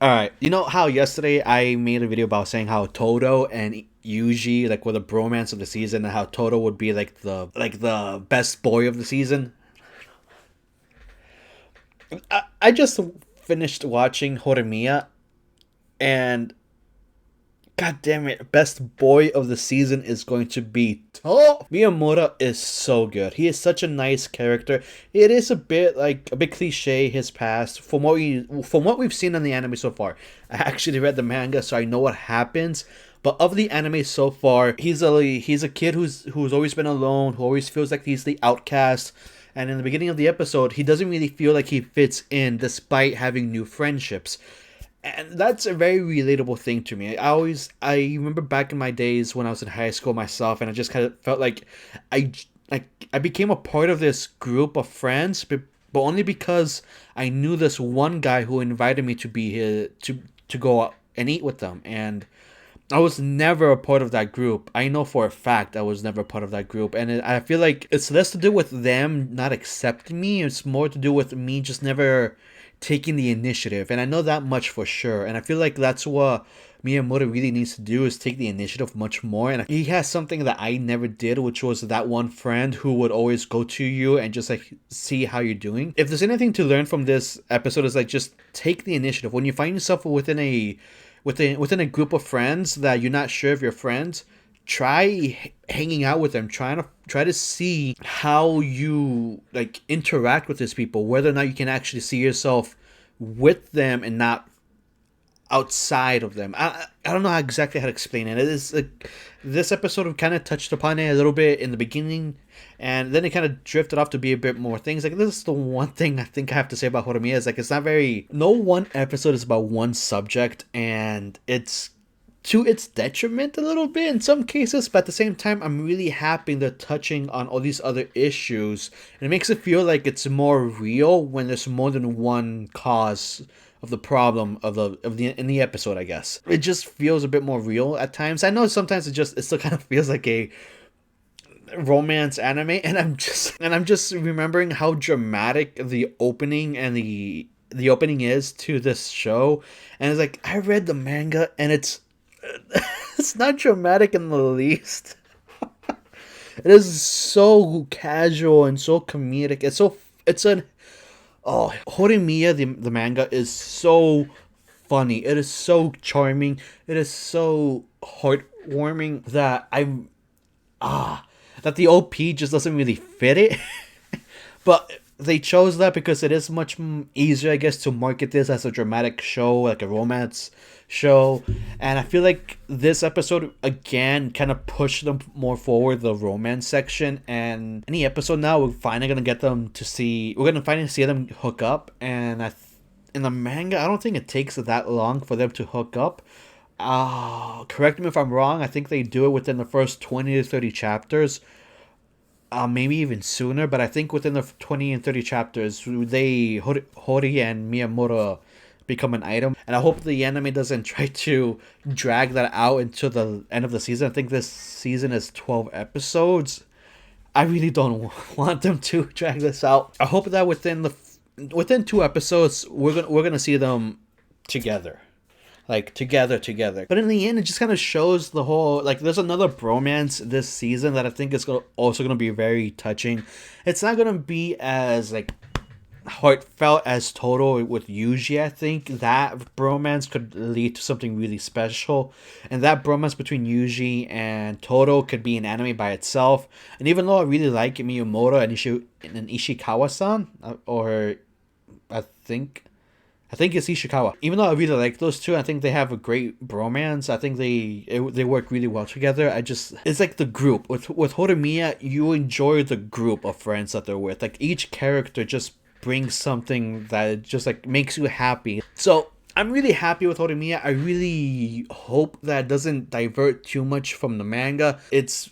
All right, you know how yesterday I made a video about saying how Toto and Yuji like were the bromance of the season, and how Toto would be like the best boy of the season. I just finished watching Horimiya, and god damn it, best boy of the season is going to be To. Miyamura is so good. He is such a nice character. It is a bit cliche his past from what we've seen in the anime so far. I actually read the manga, so I know what happens. But of the anime so far, he's a kid who's always been alone, who always feels like he's the outcast. And in the beginning of the episode, he doesn't really feel like he fits in despite having new friendships, and that's a very relatable thing to me. I remember back in my days when I was in high school myself, and I just kind of felt like I I became a part of this group of friends, but only because I knew this one guy who invited me to be here to go out and eat with them. And I was never a part of that group. I know for a fact I was never part of that group, and I feel like it's less to do with them not accepting me. It's more to do with me just never taking the initiative, and I know that much for sure. And I feel like that's what Miyamoto really needs to do, is take the initiative much more. And he has something that I never did, which was that one friend who would always go to you and just like see how you're doing. If there's anything to learn from this episode, is like just take the initiative when you find yourself within a group of friends that you're not sure if you're friends. Try hanging out with them, try to see how you like interact with these people, whether or not you can actually see yourself with them and not outside of them. I don't know exactly how to explain it. It is like this episode kind of touched upon it a little bit in the beginning, and then it kind of drifted off to be a bit more things. Like, this is the one thing I think I have to say about Horimiya, is like it's not very. No one episode is about one subject, and it's to its detriment a little bit in some cases, but at the same time, I'm really happy they're touching on all these other issues, and it makes it feel like it's more real when there's more than one cause of the problem of the in the episode. I guess it just feels a bit more real at times. I know sometimes it still kind of feels like a romance anime, and I'm just remembering how dramatic the opening and the opening is to this show. And it's like, I read the manga, and it's not dramatic in the least. It is so casual and so comedic. It's an oh, Horimiya, the manga is so funny. It is so charming. It is so heartwarming that that the OP just doesn't really fit it. But they chose that because it is much easier, I guess, to market this as a dramatic show, like a romance show. And I feel like this episode again kind of pushed them more forward, the romance section. And any episode now, we're finally gonna get them to see. We're gonna finally see them hook up. And in the manga, I don't think it takes that long for them to hook up. Correct me if I'm wrong. I think they do it within the first 20 to 30 chapters, maybe even sooner. But I think within the 20 and 30 chapters, Hori and Miyamura become an item. And I hope the anime doesn't try to drag that out into the end of the season. I think this season is 12 episodes. I really don't want them to drag this out. I hope that within 2 episodes, we're gonna see them together, like together. But in the end, it just kind of shows the whole, like, there's another bromance this season that I think is also gonna be very touching. It's not gonna be as like heartfelt as Toto with Yuji. I think that bromance could lead to something really special, and that bromance between Yuji and Toto could be an anime by itself. And even though I really like Miyamoto and Ishikawa-san, or I think I think it's Ishikawa. Even though I really like those two, I think they have a great bromance. I think they work really well together. It's like the group with Horimiya. You enjoy the group of friends that they're with. Like, each character just brings something that just like makes you happy. So I'm really happy with Horimiya. I really hope that it doesn't divert too much from the manga. It's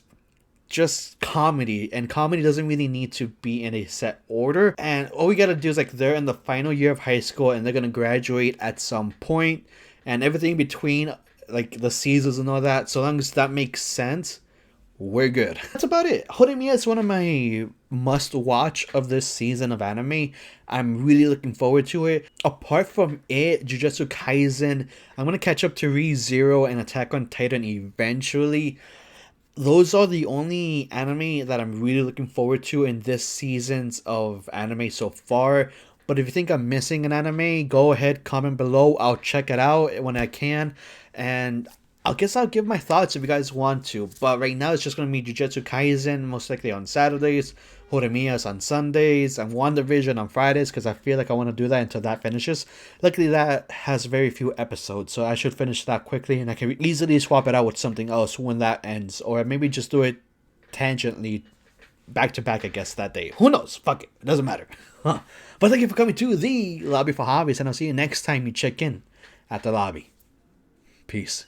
just comedy, and comedy doesn't really need to be in a set order. And all we gotta do is, like, they're in the final year of high school and they're gonna graduate at some point, and everything between, like the seasons and all that, so long as that makes sense, we're good. That's about it. Horimiya is one of my must watch of this season of anime. I'm really looking forward to it. Apart from it, Jujutsu Kaisen, I'm gonna catch up to ReZero and Attack on Titan eventually. Those are the only anime that I'm really looking forward to in this seasons of anime so far. But if you think I'm missing an anime, go ahead, comment below. I'll check it out when I can. And I guess I'll give my thoughts if you guys want to. But right now it's just going to be Jujutsu Kaisen, most likely on Saturdays. Horimiya's on Sundays. And WandaVision on Fridays, because I feel like I want to do that until that finishes. Luckily, that has very few episodes, so I should finish that quickly. And I can easily swap it out with something else when that ends. Or maybe just do it tangentially back to back, I guess, that day. Who knows? Fuck it. It doesn't matter. Huh. But thank you for coming to the Lobby for Hobbies, and I'll see you next time you check in at the lobby. Peace.